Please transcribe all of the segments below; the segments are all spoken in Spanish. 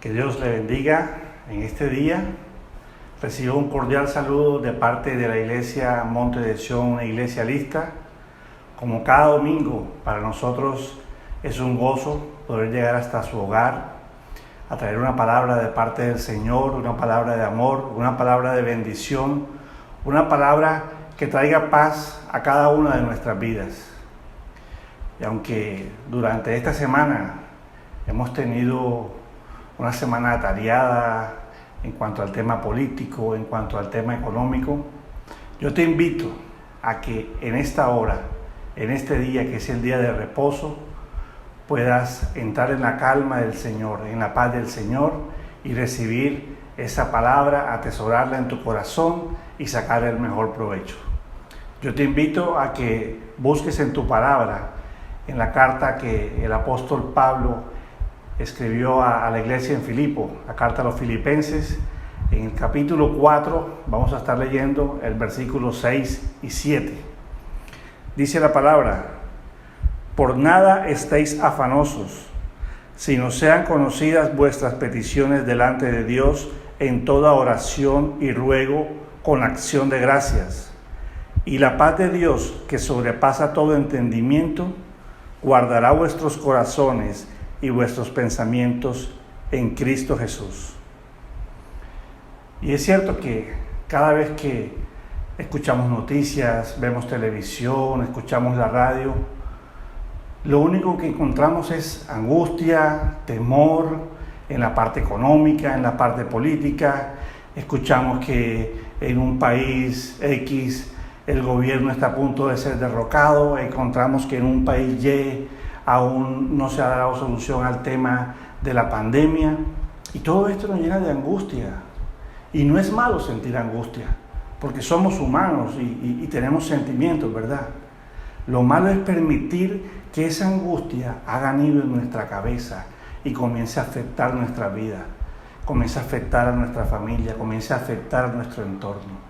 Que Dios le bendiga en este día. Recibo un cordial saludo de parte de la iglesia Monte de Sion, una iglesia lista. Como cada domingo, para nosotros es un gozo poder llegar hasta su hogar, a traer una palabra de parte del Señor, una palabra de amor, una palabra de bendición, una palabra que traiga paz a cada una de nuestras vidas. Y aunque durante esta semana hemos tenido una semana atareada en cuanto al tema político, en cuanto al tema económico, yo te invito a que en esta hora, en este día que es el día de reposo, puedas entrar en la calma del Señor, en la paz del Señor y recibir esa palabra, atesorarla en tu corazón y sacar el mejor provecho. Yo te invito a que busques en tu palabra, en la carta que el apóstol Pablo escribió a la iglesia en Filipo, la carta a los filipenses, en el capítulo 4, vamos a estar leyendo el versículo 6 y 7. Dice la palabra: por nada estéis afanosos, sino sean conocidas vuestras peticiones delante de Dios en toda oración y ruego con acción de gracias. Y la paz de Dios, que sobrepasa todo entendimiento, guardará vuestros corazones y vuestros pensamientos en Cristo Jesús. Y es cierto que cada vez que escuchamos noticias, vemos televisión, escuchamos la radio, lo único que encontramos es angustia, temor en la parte económica, en la parte política. Escuchamos que en un país X el gobierno está a punto de ser derrocado, encontramos que en un país Y aún no se ha dado solución al tema de la pandemia, y todo esto nos llena de angustia. Y no es malo sentir angustia, porque somos humanos y tenemos sentimientos, ¿verdad? Lo malo es permitir que esa angustia haga nido en nuestra cabeza y comience a afectar nuestra vida, comience a afectar a nuestra familia, comience a afectar a nuestro entorno.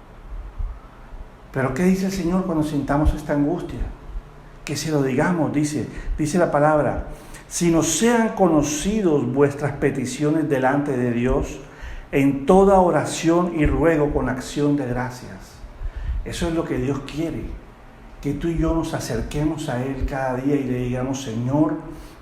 Pero ¿qué dice el Señor cuando sintamos esta angustia? Que se lo digamos, dice la palabra: si no sean conocidos vuestras peticiones delante de Dios en toda oración y ruego con acción de gracias. Eso es lo que Dios quiere, que tú y yo nos acerquemos a Él cada día y le digamos: Señor,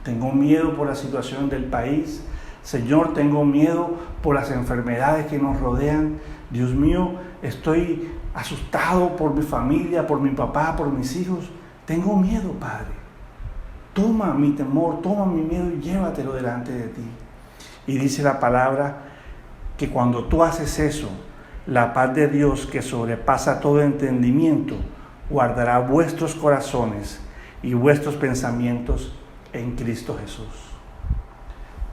tengo miedo por la situación del país. Señor, tengo miedo por las enfermedades que nos rodean. Dios mío, estoy asustado por mi familia, por mi papá, por mis hijos. Tengo miedo, Padre. Toma mi temor, toma mi miedo y llévatelo delante de ti. Y dice la palabra que cuando tú haces eso, la paz de Dios, que sobrepasa todo entendimiento, guardará vuestros corazones y vuestros pensamientos en Cristo Jesús.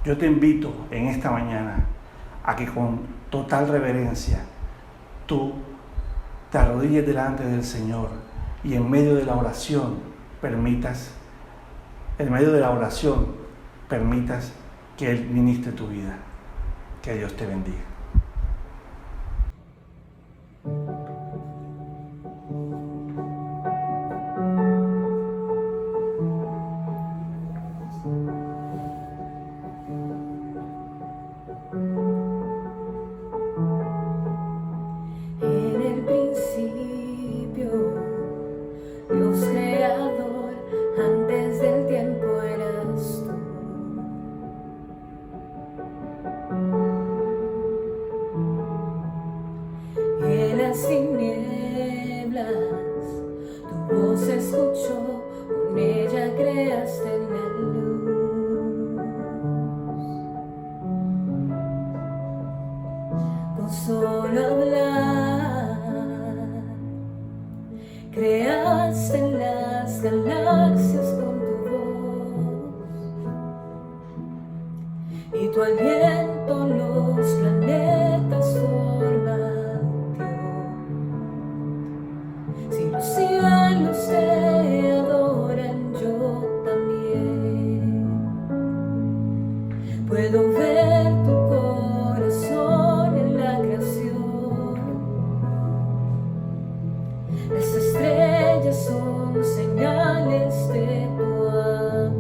Yo te invito en esta mañana a que con total reverencia tú te arrodilles delante del Señor y en medio de la oración permitas que Él ministre tu vida. Que Dios te bendiga. En el principio, Dios creador, antes del tiempo eras tú. En las tinieblas, tu voz se escuchó, con ella creaste la luz. Con solo hablar, creaste las galaxias con tu voz, y tu aliento los planetas formateó. Si los cielos te adoran, yo también puedo ver tu corazón en la creación. Las estrellas son señales de tu amor.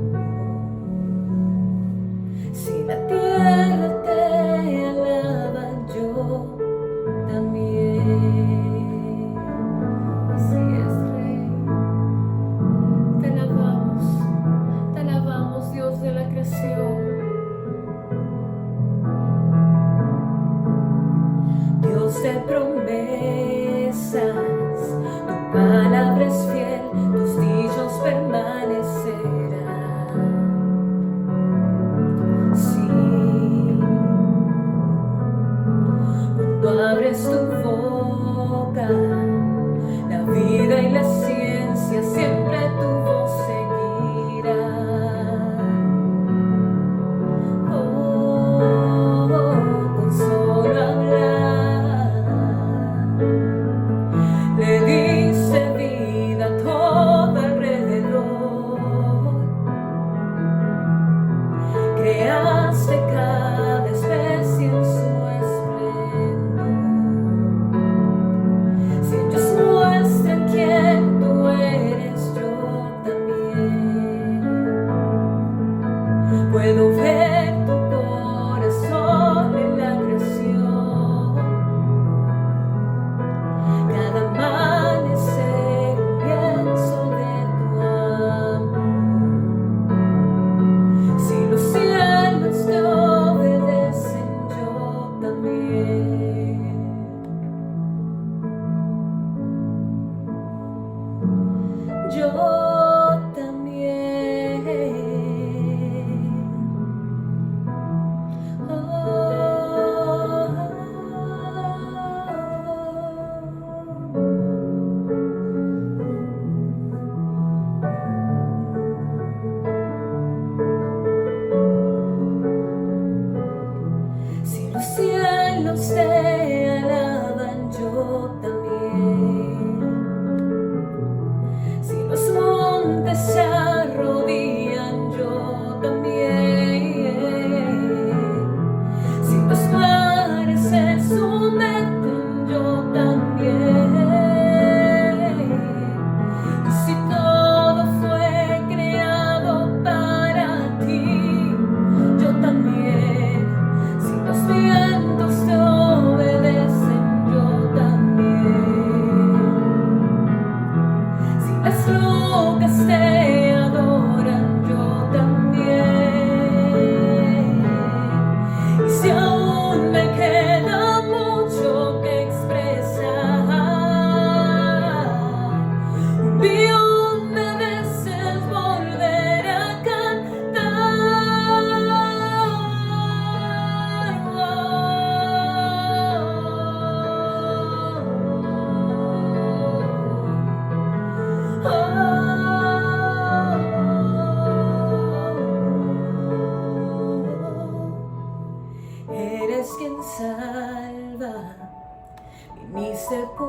Si la tierra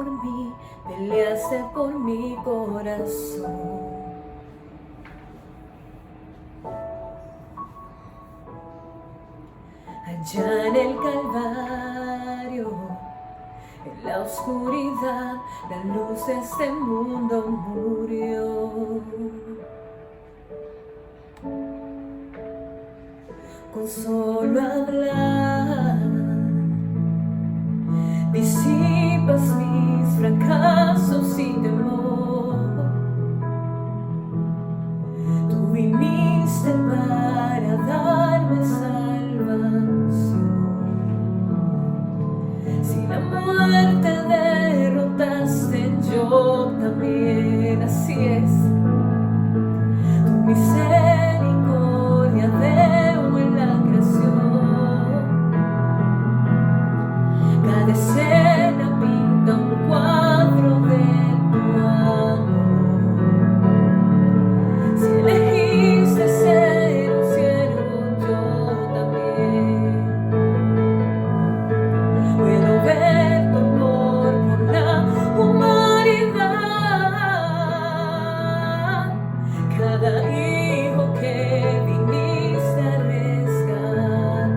mí, peleaste por mi corazón. Allá en el Calvario, en la oscuridad, la luz de este mundo murió. Con solo hablar, disipas mis fracasos y temor. Tú viniste para darme salvación. Si la muerte derrotaste, yo también, así es. Tu misericordia veo en la creación. Cada escena pinta un cuadro de tu amor. Si elegiste ser un siervo, yo también. Puedo ver tu amor por la humanidad. Cada hijo que viniste a rescatar.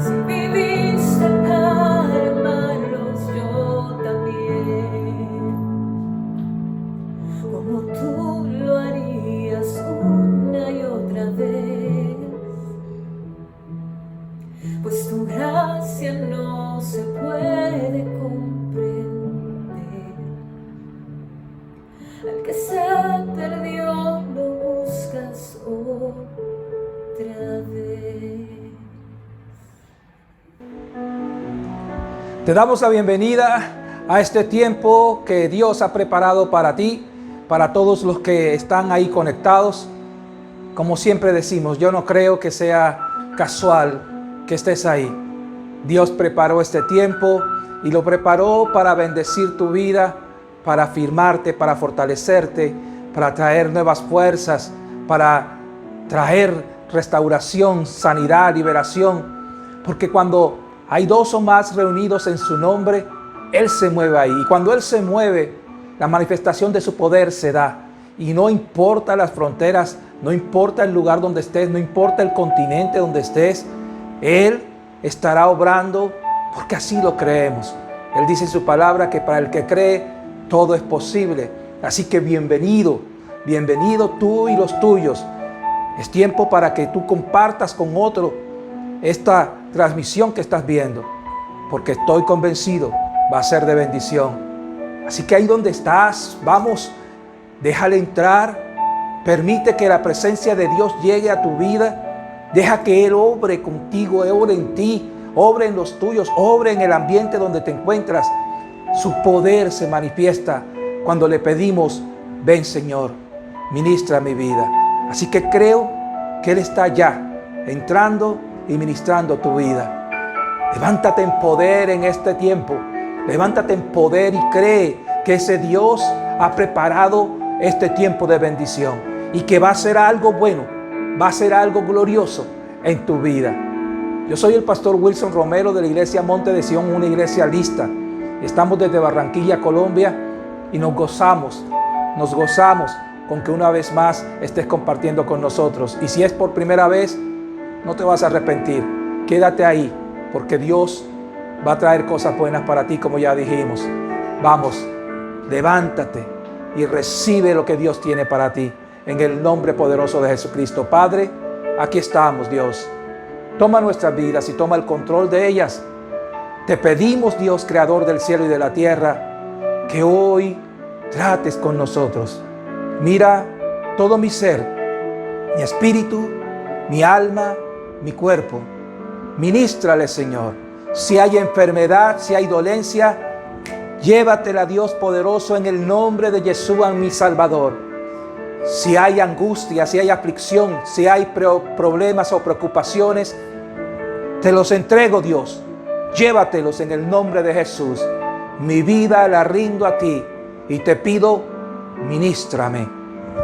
Si viviste para amarlos, yo también. Como tú lo harías una y otra vez. Pues tu gracia no se puede comprender. Al que se perdió lo buscas otra vez. Te damos la bienvenida a este tiempo que Dios ha preparado para ti, para todos los que están ahí conectados. Como siempre decimos, yo no creo que sea casual que estés ahí. Dios preparó este tiempo y lo preparó para bendecir tu vida, para afirmarte, para fortalecerte, para traer nuevas fuerzas, para traer restauración, sanidad, liberación. Porque cuando hay dos o más reunidos en su nombre, Él se mueve ahí. Y cuando Él se mueve, la manifestación de su poder se da. Y no importa las fronteras, no importa el lugar donde estés, no importa el continente donde estés, Él estará obrando porque así lo creemos. Él dice en su palabra que para el que cree, todo es posible. Así que bienvenido, bienvenido tú y los tuyos. Es tiempo para que tú compartas con otro esta transmisión que estás viendo, porque estoy convencido va a ser de bendición. Así que ahí donde estás, vamos, déjale entrar, permite que la presencia de Dios llegue a tu vida, deja que Él obre contigo, obre en ti, obre en los tuyos, obre en el ambiente donde te encuentras. Su poder se manifiesta cuando le pedimos, ven Señor, ministra mi vida. Así que creo que Él está ya entrando y ministrando tu vida. Levántate en poder en este tiempo. Levántate en poder y cree que ese Dios ha preparado este tiempo de bendición y que va a ser algo bueno, va a ser algo glorioso en tu vida. Yo soy el pastor Wilson Romero de la iglesia Monte de Sion, una iglesia lista. Estamos desde Barranquilla, Colombia, y nos gozamos con que una vez más estés compartiendo con nosotros. Y si es por primera vez, no te vas a arrepentir. Quédate ahí, porque Dios va a traer cosas buenas para ti, como ya dijimos. Vamos, levántate y recibe lo que Dios tiene para ti. En el nombre poderoso de Jesucristo. Padre, aquí estamos, Dios. Toma nuestras vidas y toma el control de ellas. Te pedimos, Dios, creador del cielo y de la tierra, que hoy trates con nosotros. Mira todo mi ser, mi espíritu, mi alma, mi cuerpo. Ministrale, Señor. Si hay enfermedad, si hay dolencia, llévatela, Dios poderoso, en el nombre de Yeshua, mi Salvador. Si hay angustia, si hay aflicción, si hay problemas o preocupaciones, te los entrego, Dios. Llévatelos en el nombre de Jesús. Mi vida la rindo a ti y te pido, ministrame,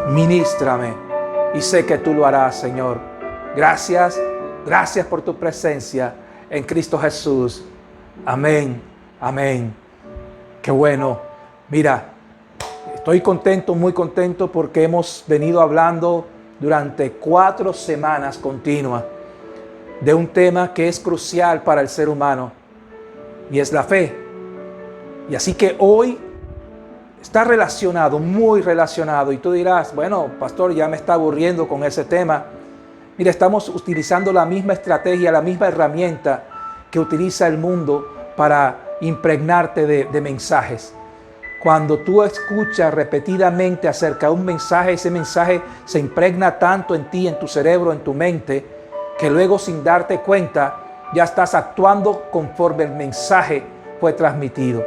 ministrame. Y sé que tú lo harás, Señor. Gracias, gracias por tu presencia en Cristo Jesús. Amén, Amén. Qué bueno. Mira, estoy contento, muy contento porque hemos venido hablando durante 4 semanas continuas de un tema que es crucial para el ser humano y es la fe. Y así que hoy está relacionado, muy relacionado. Y tú dirás, bueno, pastor, ya me está aburriendo con ese tema. Mira, estamos utilizando la misma estrategia, la misma herramienta que utiliza el mundo para impregnarte de mensajes. Cuando tú escuchas repetidamente acerca de un mensaje, ese mensaje se impregna tanto en ti, en tu cerebro, en tu mente, que luego sin darte cuenta ya estás actuando conforme el mensaje fue transmitido.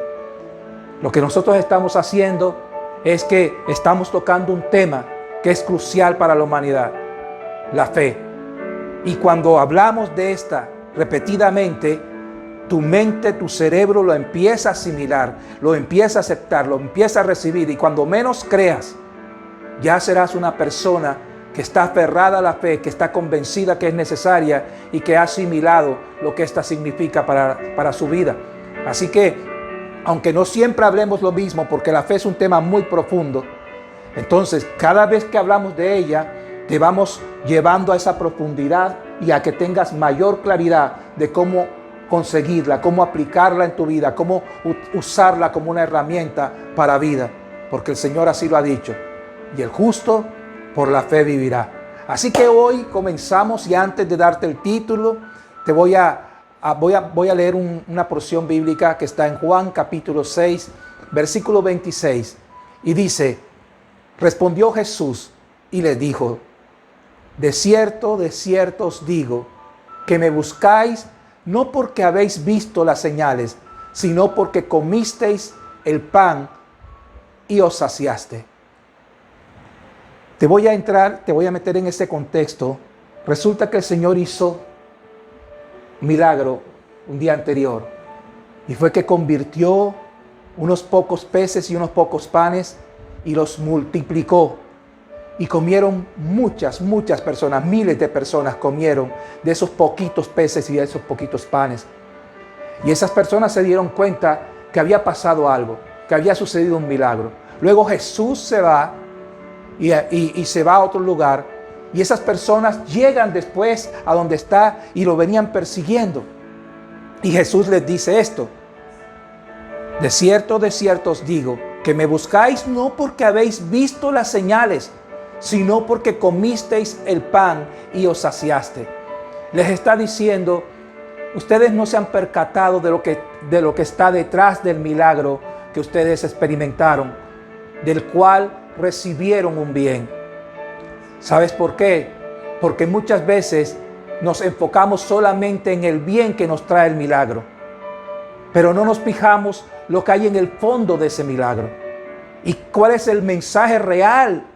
Lo que nosotros estamos haciendo es que estamos tocando un tema que es crucial para la humanidad, la fe. Y cuando hablamos de esta repetidamente, tu mente, tu cerebro lo empieza a asimilar, lo empieza a aceptar, lo empieza a recibir. Y cuando menos creas, ya serás una persona que está aferrada a la fe, que está convencida que es necesaria y que ha asimilado lo que ésta significa para su vida. Así que, aunque no siempre hablemos lo mismo, porque la fe es un tema muy profundo, entonces cada vez que hablamos de ella, te vamos llevando a esa profundidad y a que tengas mayor claridad de cómo conseguirla, cómo aplicarla en tu vida, cómo usarla como una herramienta para vida, porque el Señor así lo ha dicho, y el justo por la fe vivirá. Así que hoy comenzamos, y antes de darte el título, te voy a leer una porción bíblica que está en Juan capítulo 6, versículo 26, y dice: respondió Jesús y les dijo: de cierto os digo, que me buscáis no porque habéis visto las señales, sino porque comisteis el pan y os saciaste. Te voy a meter en ese contexto. Resulta que el Señor hizo un milagro un día anterior, y fue que convirtió unos pocos peces y unos pocos panes y los multiplicó. Y comieron muchas personas, miles de personas comieron de esos poquitos peces y de esos poquitos panes. Y esas personas se dieron cuenta que había pasado algo, que había sucedido un milagro. Luego Jesús se va y se va a otro lugar. Y esas personas llegan después a donde está y lo venían persiguiendo. Y Jesús les dice esto: de cierto os digo, que me buscáis no porque habéis visto las señales, sino porque comisteis el pan y os saciaste. Les está diciendo: ustedes no se han percatado de lo que está detrás del milagro que ustedes experimentaron, del cual recibieron un bien. ¿Sabes por qué? Porque muchas veces nos enfocamos solamente en el bien que nos trae el milagro, pero no nos fijamos lo que hay en el fondo de ese milagro y cuál es el mensaje real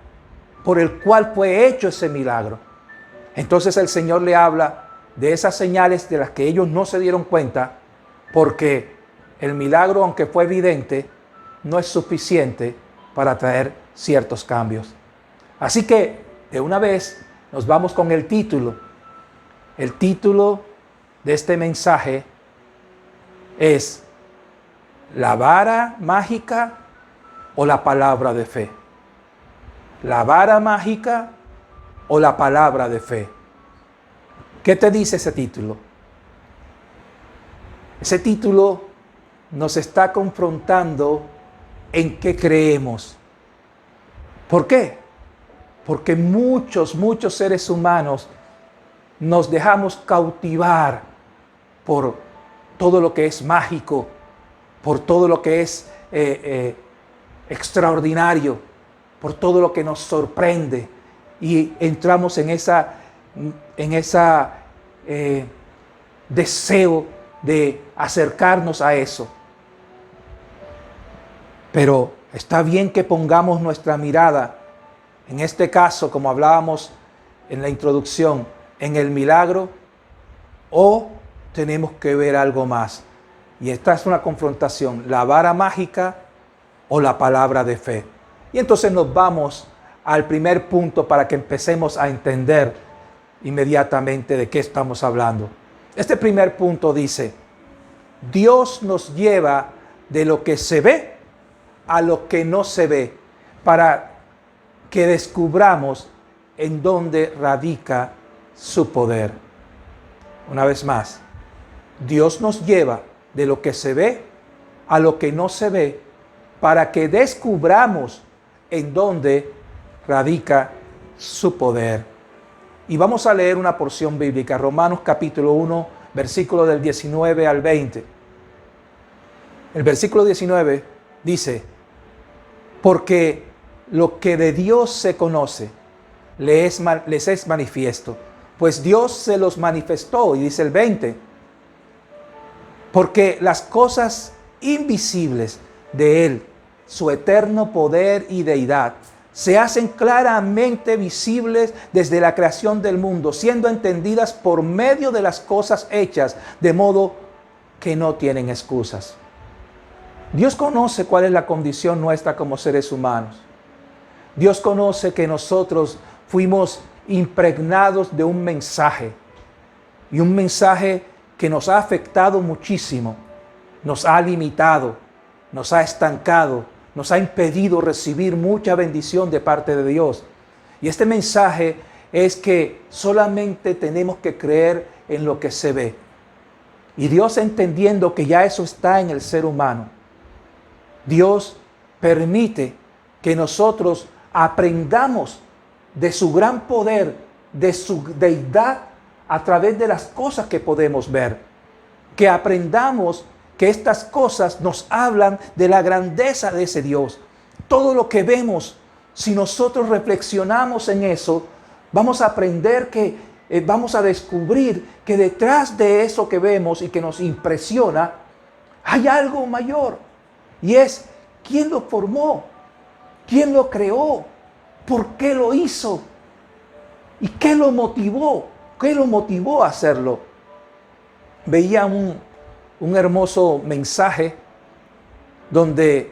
por el cual fue hecho ese milagro. Entonces el Señor le habla de esas señales de las que ellos no se dieron cuenta, porque el milagro, aunque fue evidente, no es suficiente para traer ciertos cambios. Así que de una vez nos vamos con el título. El título de este mensaje es: ¿la vara mágica o la palabra de fe? ¿La vara mágica o la palabra de fe? ¿Qué te dice ese título? Ese título nos está confrontando en qué creemos. ¿Por qué? Porque muchos seres humanos nos dejamos cautivar por todo lo que es mágico, por todo lo que es extraordinario, por todo lo que nos sorprende, y entramos en esa deseo de acercarnos a eso. Pero está bien que pongamos nuestra mirada, en este caso, como hablábamos en la introducción, en el milagro, o tenemos que ver algo más. Y esta es una confrontación: la vara mágica o la palabra de fe. Y entonces nos vamos al primer punto para que empecemos a entender inmediatamente de qué estamos hablando. Este primer punto dice: Dios nos lleva de lo que se ve a lo que no se ve, para que descubramos en dónde radica su poder. Una vez más, Dios nos lleva de lo que se ve a lo que no se ve, para que descubramos en dónde radica su poder. Y vamos a leer una porción bíblica, Romanos capítulo 1, versículo del 19 al 20. El versículo 19 dice: porque lo que de Dios se conoce les es manifiesto, pues Dios se los manifestó. Y dice el 20: porque las cosas invisibles de Él, su eterno poder y deidad, se hacen claramente visibles desde la creación del mundo, siendo entendidas por medio de las cosas hechas, de modo que no tienen excusas. Dios conoce cuál es la condición nuestra como seres humanos. Dios conoce que nosotros fuimos impregnados de un mensaje, y un mensaje que nos ha afectado muchísimo, nos ha limitado, nos ha estancado, nos ha impedido recibir mucha bendición de parte de Dios. Y este mensaje es que solamente tenemos que creer en lo que se ve. Y Dios, entendiendo que ya eso está en el ser humano, Dios permite que nosotros aprendamos de su gran poder, de su deidad, a través de las cosas que podemos ver. Que aprendamos que estas cosas nos hablan de la grandeza de ese Dios. Todo lo que vemos, si nosotros reflexionamos en eso, vamos a aprender que, vamos a descubrir que detrás de eso que vemos y que nos impresiona, hay algo mayor. Y es, ¿quién lo formó? ¿Quién lo creó? ¿Por qué lo hizo? ¿Y qué lo motivó? ¿Qué lo motivó a hacerlo? Veía un hermoso mensaje donde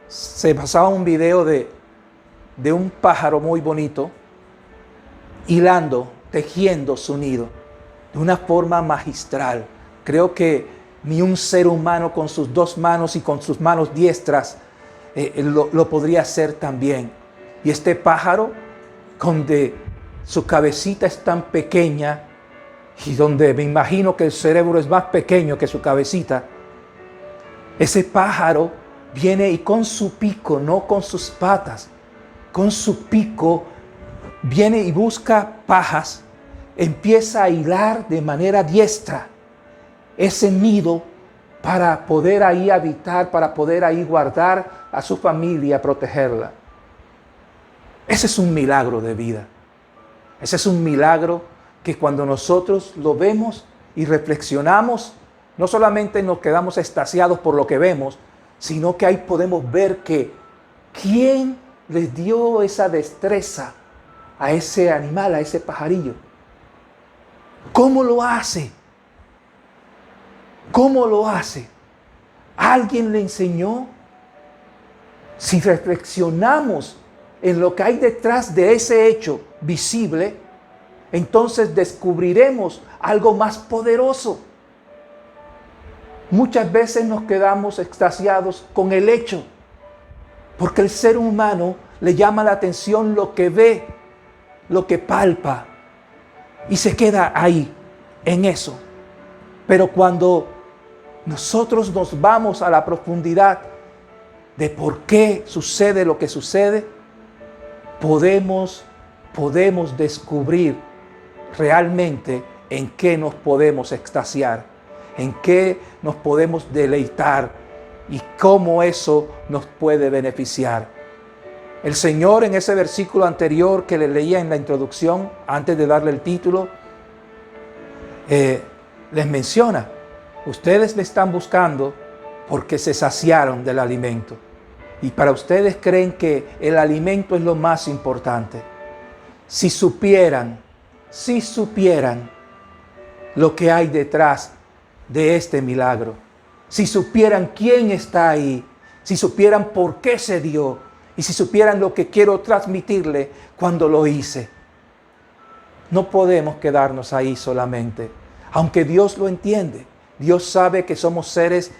se pasaba un video de un pájaro muy bonito hilando, tejiendo su nido de una forma magistral. Creo que ni un ser humano con sus dos manos y con sus manos diestras lo podría hacer también. Y este pájaro, donde su cabecita es tan pequeña y donde me imagino que el cerebro es más pequeño que su cabecita, ese pájaro viene y con su pico, no con sus patas, con su pico viene y busca pajas, empieza a hilar de manera diestra ese nido para poder ahí habitar, para poder ahí guardar a su familia, protegerla. Ese es un milagro de vida. Ese es un milagro que cuando nosotros lo vemos y reflexionamos, no solamente nos quedamos extasiados por lo que vemos, sino que ahí podemos ver que ¿quién les dio esa destreza a ese animal, a ese pajarillo? ¿Cómo lo hace? ¿Cómo lo hace? ¿Alguien le enseñó? Si reflexionamos en lo que hay detrás de ese hecho visible, entonces descubriremos algo más poderoso. Muchas veces nos quedamos extasiados con el hecho, porque el ser humano le llama la atención lo que ve, lo que palpa, y se queda ahí, en eso. Pero cuando nosotros nos vamos a la profundidad de por qué sucede lo que sucede, podemos descubrir realmente en qué nos podemos extasiar, en qué nos podemos deleitar y cómo eso nos puede beneficiar. El Señor, en ese versículo anterior que le leía en la introducción, antes de darle el título, les menciona: ustedes me están buscando porque se saciaron del alimento. Y para ustedes creen que el alimento es lo más importante. Si supieran lo que hay detrás de este milagro, si supieran quién está ahí, si supieran por qué se dio, y si supieran lo que quiero transmitirle cuando lo hice. No podemos quedarnos ahí solamente, aunque Dios lo entiende. Dios sabe que somos seres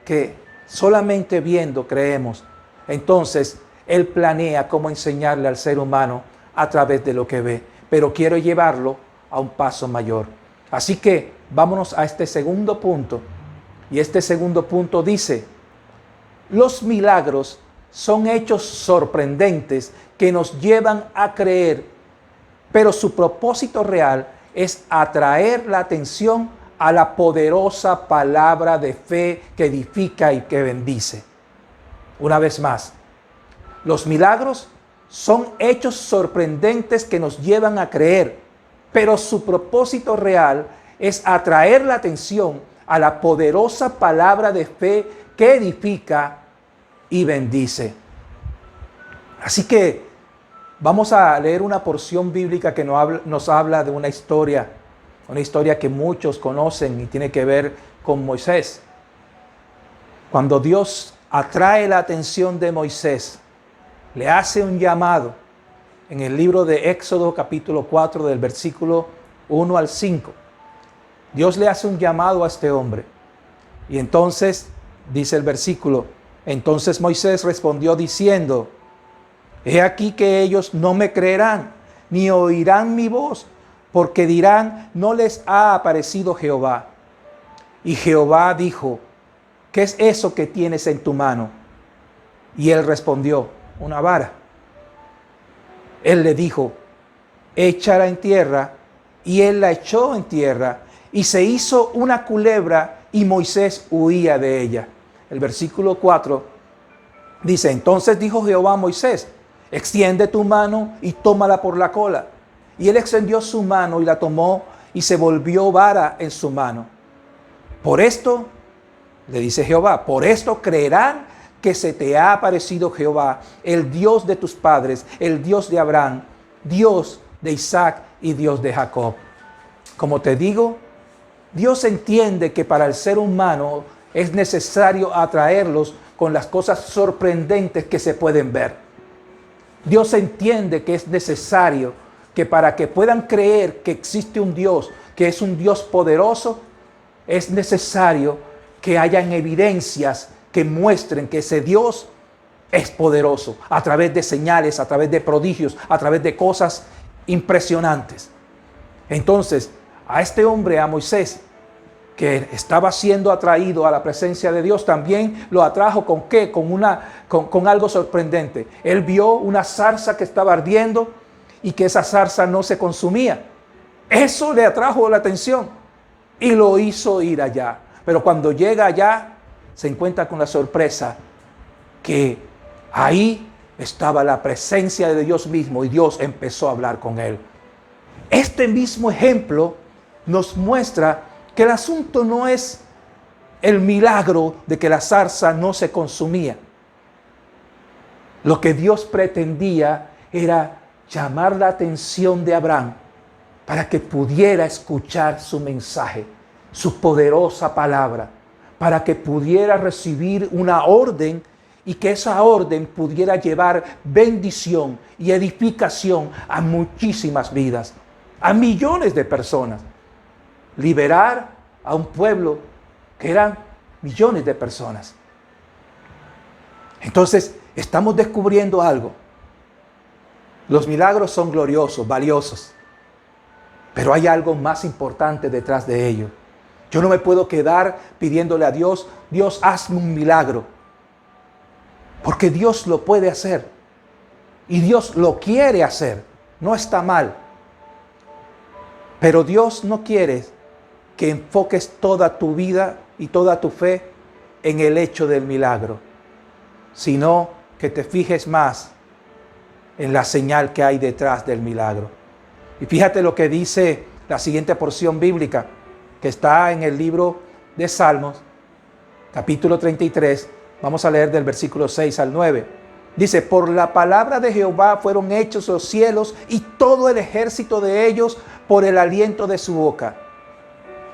que solamente viendo creemos. Entonces, Él planea cómo enseñarle al ser humano a través de lo que ve. Pero quiero llevarlo a un paso mayor. Así que vámonos a este segundo punto. Y este segundo punto dice: los milagros son hechos sorprendentes que nos llevan a creer, pero su propósito real es atraer la atención a la poderosa palabra de fe que edifica y que bendice. Una vez más, los milagros son hechos sorprendentes que nos llevan a creer, pero su propósito real es atraer la atención a la poderosa palabra de fe que edifica y bendice. Así que vamos a leer una porción bíblica que nos habla de una historia que muchos conocen y tiene que ver con Moisés. Cuando Dios atrae la atención de Moisés, le hace un llamado en el libro de Éxodo capítulo 4 del versículo 1 al 5. Dios le hace un llamado a este hombre. Y entonces, dice el versículo, entonces Moisés respondió diciendo: he aquí que ellos no me creerán, ni oirán mi voz, porque dirán, no les ha aparecido Jehová. Y Jehová dijo: ¿qué es eso que tienes en tu mano? Y él respondió: una vara. Él le dijo: échala en tierra. Y él la echó en tierra, y se hizo una culebra, y Moisés huía de ella. El versículo 4 dice: entonces dijo Jehová a Moisés: extiende tu mano y tómala por la cola. Y él extendió su mano y la tomó, y se volvió vara en su mano. Por esto, le dice Jehová, por esto creerán que se te ha aparecido Jehová, el Dios de tus padres, el Dios de Abraham, Dios de Isaac y Dios de Jacob. Como te digo, Dios entiende que para el ser humano es necesario atraerlos con las cosas sorprendentes que se pueden ver. Dios entiende que es necesario que para que puedan creer que existe un Dios, que es un Dios poderoso, es necesario que hayan evidencias que muestren que ese Dios es poderoso, a través de señales, a través de prodigios, a través de cosas impresionantes. Entonces, a este hombre, a Moisés, que estaba siendo atraído a la presencia de Dios, también lo atrajo ¿con qué? Con algo sorprendente. Él vio una zarza que estaba ardiendo y que esa zarza no se consumía. Eso le atrajo la atención y lo hizo ir allá. Pero cuando llega allá, se encuentra con la sorpresa que ahí estaba la presencia de Dios mismo y Dios empezó a hablar con él. Este mismo ejemplo nos muestra que el asunto no es el milagro de que la zarza no se consumía. Lo que Dios pretendía era llamar la atención de Abraham para que pudiera escuchar su mensaje, su poderosa palabra, para que pudiera recibir una orden y que esa orden pudiera llevar bendición y edificación a muchísimas vidas, a millones de personas. Liberar a un pueblo que eran millones de personas. Entonces, estamos descubriendo algo. Los milagros son gloriosos, valiosos, pero hay algo más importante detrás de ello. Yo no me puedo quedar pidiéndole a Dios, Dios, hazme un milagro, porque Dios lo puede hacer y Dios lo quiere hacer, no está mal. Pero Dios no quiere que enfoques toda tu vida y toda tu fe en el hecho del milagro, sino que te fijes más en la señal que hay detrás del milagro. Y fíjate lo que dice la siguiente porción bíblica, que está en el libro de Salmos, capítulo 33, vamos a leer del versículo 6 al 9. Dice: por la palabra de Jehová fueron hechos los cielos y todo el ejército de ellos por el aliento de su boca.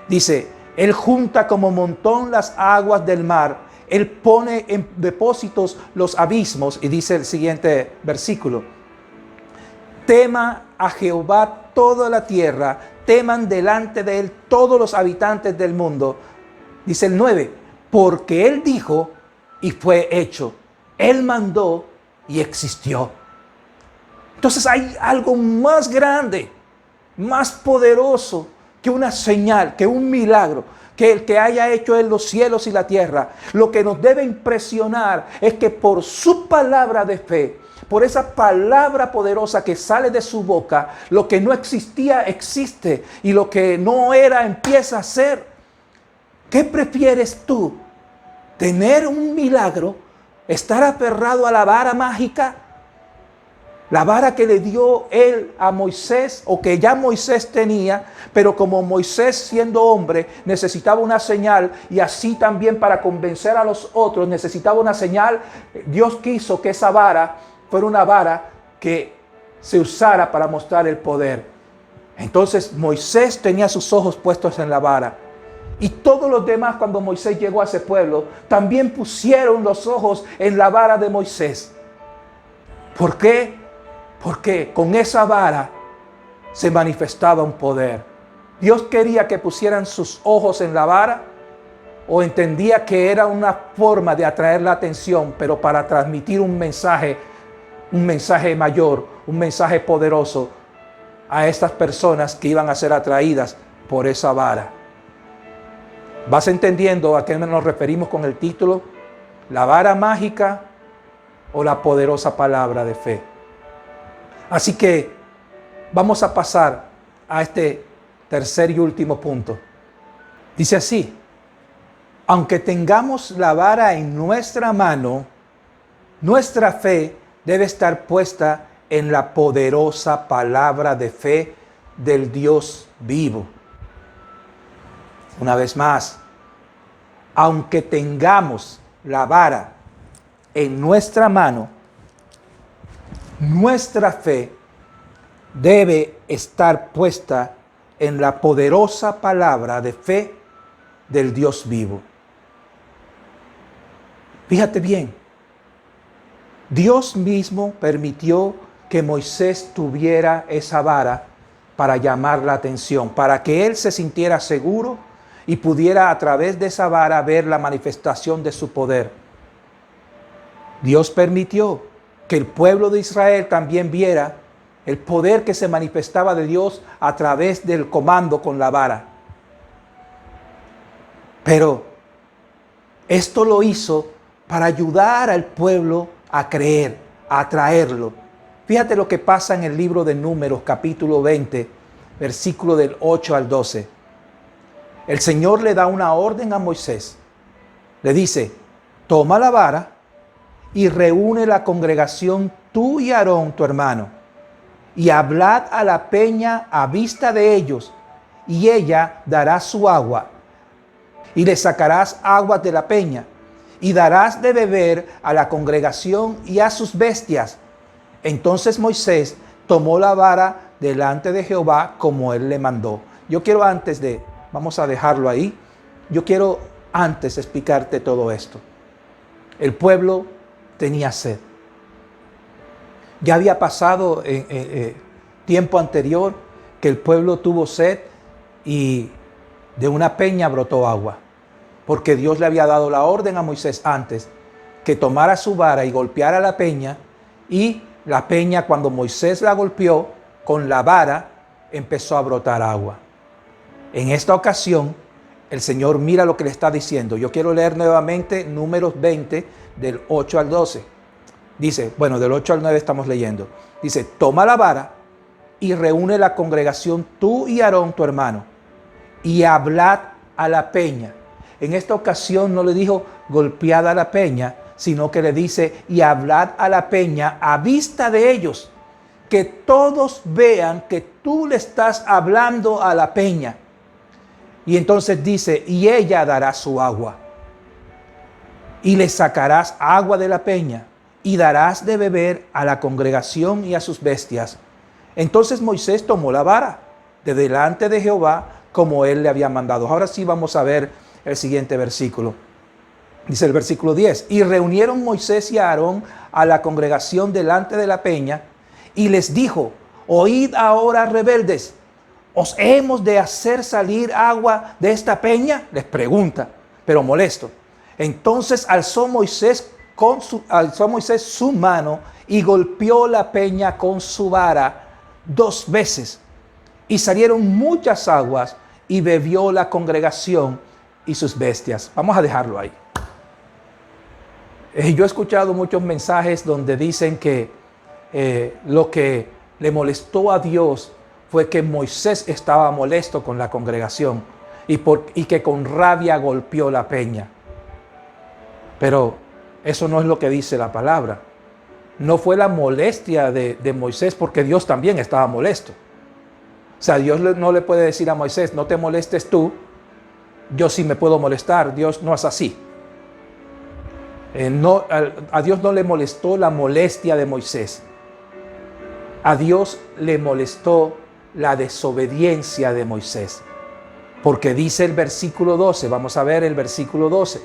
Dice: él junta como montón las aguas del mar, él pone en depósitos los abismos. Y dice el siguiente versículo: tema a Jehová toda la tierra, teman delante de él todos los habitantes del mundo. Dice el 9, porque Él dijo y fue hecho. Él mandó y existió. Entonces hay algo más grande, más poderoso que una señal, que un milagro, que el que haya hecho en los cielos y la tierra. Lo que nos debe impresionar es que por su palabra de fe, por esa palabra poderosa que sale de su boca, lo que no existía existe y lo que no era empieza a ser. ¿Qué prefieres tú? ¿Tener un milagro? ¿Estar aferrado a la vara mágica? La vara que le dio él a Moisés, o que ya Moisés tenía, pero como Moisés siendo hombre necesitaba una señal, y así también para convencer a los otros necesitaba una señal, Dios quiso que esa vara fuera una vara que se usara para mostrar el poder. Entonces Moisés tenía sus ojos puestos en la vara. Y todos los demás, cuando Moisés llegó a ese pueblo, también pusieron los ojos en la vara de Moisés. ¿Por qué? Porque con esa vara se manifestaba un poder. Dios quería que pusieran sus ojos en la vara, o entendía que era una forma de atraer la atención, pero para transmitir un mensaje mayor, un mensaje poderoso a estas personas que iban a ser atraídas por esa vara. ¿Vas entendiendo a qué nos referimos con el título? ¿La vara mágica o la poderosa palabra de fe? Así que vamos a pasar a este tercer y último punto. Dice así: aunque tengamos la vara en nuestra mano, nuestra fe debe estar puesta en la poderosa palabra de fe del Dios vivo. Una vez más, aunque tengamos la vara en nuestra mano, nuestra fe debe estar puesta en la poderosa palabra de fe del Dios vivo. Fíjate bien, Dios mismo permitió que Moisés tuviera esa vara para llamar la atención, para que él se sintiera seguro y pudiera a través de esa vara ver la manifestación de su poder. Dios permitió que el pueblo de Israel también viera el poder que se manifestaba de Dios a través del comando con la vara. Pero esto lo hizo para ayudar al pueblo a creer, a atraerlo. Fíjate lo que pasa en el libro de Números, capítulo 20, versículo del 8 al 12. El Señor le da una orden a Moisés. Le dice: toma la vara y reúne la congregación, tú y Aarón, tu hermano, y hablad a la peña a vista de ellos, y ella dará su agua, y le sacarás aguas de la peña, y darás de beber a la congregación y a sus bestias. Entonces Moisés tomó la vara delante de Jehová como él le mandó. Yo quiero vamos a dejarlo ahí. Yo quiero antes explicarte todo esto. El pueblo tenía sed. Ya había pasado tiempo anterior que el pueblo tuvo sed y de una peña brotó agua. Porque Dios le había dado la orden a Moisés antes que tomara su vara y golpeara la peña, y la peña, cuando Moisés la golpeó con la vara, empezó a brotar agua. En esta ocasión, el Señor mira lo que le está diciendo. Yo quiero leer nuevamente Números 20, del 8 al 12. Dice, del 8 al 9 estamos leyendo. Dice: toma la vara y reúne la congregación, tú y Aarón, tu hermano, y hablad a la peña. En esta ocasión no le dijo golpeada a la peña, sino que le dice: y hablad a la peña a vista de ellos, que todos vean que tú le estás hablando a la peña. Y entonces dice: y ella dará su agua, y le sacarás agua de la peña, y darás de beber a la congregación y a sus bestias. Entonces Moisés tomó la vara de delante de Jehová como él le había mandado. Ahora sí vamos a ver el siguiente versículo. Dice el versículo 10: y reunieron Moisés y Aarón a la congregación delante de la peña, y les dijo: oíd ahora, rebeldes, ¿os hemos de hacer salir agua de esta peña? Les pregunta. pero molesto. Entonces alzó Moisés su mano y golpeó la peña con su vara 2 veces. Y salieron muchas aguas y bebió la congregación y sus bestias. Vamos a dejarlo ahí. Yo he escuchado muchos mensajes donde dicen que lo que le molestó a Dios fue que Moisés estaba molesto con la congregación y que con rabia golpeó la peña. Pero eso no es lo que dice la palabra. No fue la molestia de Moisés, porque Dios también estaba molesto. O sea, Dios no le puede decir a Moisés, no te molestes tú, yo sí me puedo molestar. Dios no es así. A Dios no le molestó la molestia de Moisés. A Dios le molestó la desobediencia de Moisés. Porque dice el versículo 12, vamos a ver el versículo 12.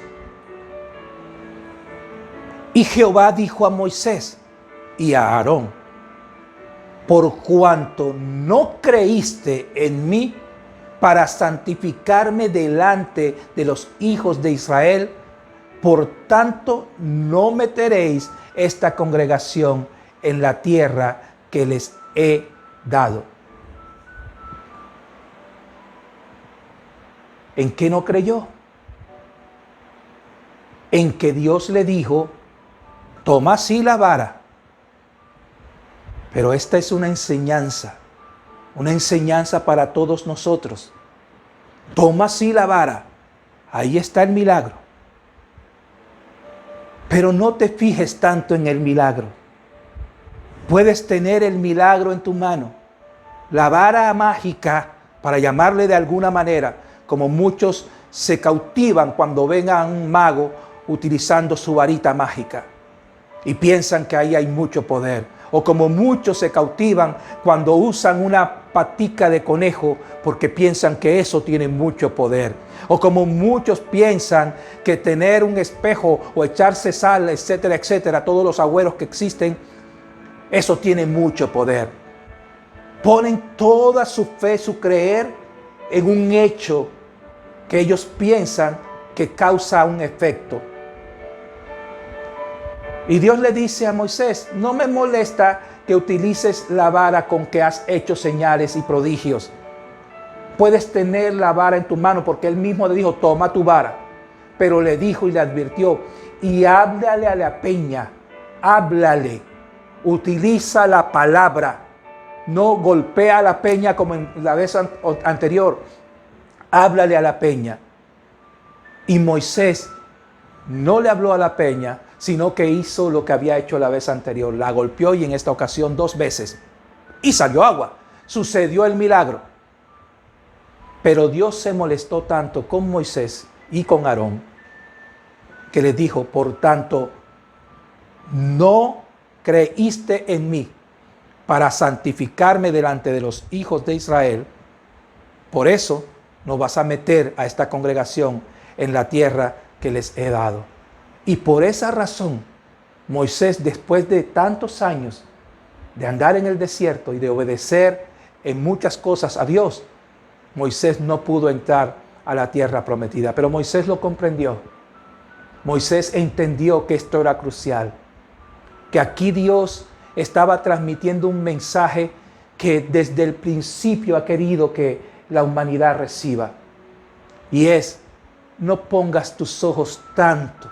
Y Jehová dijo a Moisés y a Aarón: por cuanto no creíste en mí para santificarme delante de los hijos de Israel, por tanto no meteréis esta congregación en la tierra que les he dado. ¿En qué no creyó? En que Dios le dijo: toma así la vara. Pero esta es una enseñanza para todos nosotros. Toma así la vara, ahí está el milagro. Pero no te fijes tanto en el milagro. Puedes tener el milagro en tu mano, la vara mágica, para llamarle de alguna manera, como muchos se cautivan cuando ven a un mago utilizando su varita mágica y piensan que ahí hay mucho poder. O como muchos se cautivan cuando usan una patica de conejo porque piensan que eso tiene mucho poder. O como muchos piensan que tener un espejo o echarse sal, etcétera, etcétera, todos los agüeros que existen, eso tiene mucho poder. Ponen toda su fe, su creer en un hecho que ellos piensan que causa un efecto. Y Dios le dice a Moisés: no me molesta que utilices la vara con que has hecho señales y prodigios. Puedes tener la vara en tu mano, porque él mismo le dijo: toma tu vara. Pero le dijo y le advirtió: y háblale a la peña, háblale, utiliza la palabra. No golpea a la peña como en la vez anterior. Háblale a la peña. Y Moisés no le habló a la peña, sino que hizo lo que había hecho la vez anterior. La golpeó, y en esta ocasión 2 veces. Y salió agua. Sucedió el milagro. Pero Dios se molestó tanto con Moisés y con Aarón, que les dijo: por tanto, no creíste en mí para santificarme delante de los hijos de Israel. Por eso no vas a meter a esta congregación en la tierra que les he dado. Y por esa razón, Moisés, después de tantos años de andar en el desierto y de obedecer en muchas cosas a Dios, Moisés no pudo entrar a la tierra prometida. Pero Moisés lo comprendió. Moisés entendió que esto era crucial, que aquí Dios estaba transmitiendo un mensaje que desde el principio ha querido que la humanidad reciba. Y es: no pongas tus ojos tanto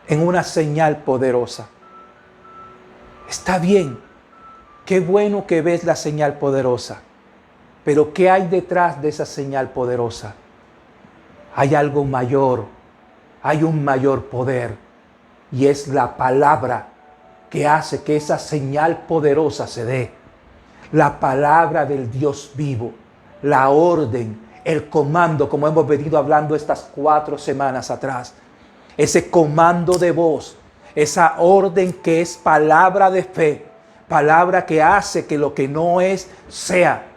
en una señal poderosa. Está bien, qué bueno que ves la señal poderosa, pero ¿qué hay detrás de esa señal poderosa? Hay algo mayor, hay un mayor poder, y es la palabra que hace que esa señal poderosa se dé. La palabra del Dios vivo, la orden, el comando, como hemos venido hablando estas 4 semanas atrás. Ese comando de voz, esa orden que es palabra de fe, palabra que hace que lo que no es, sea.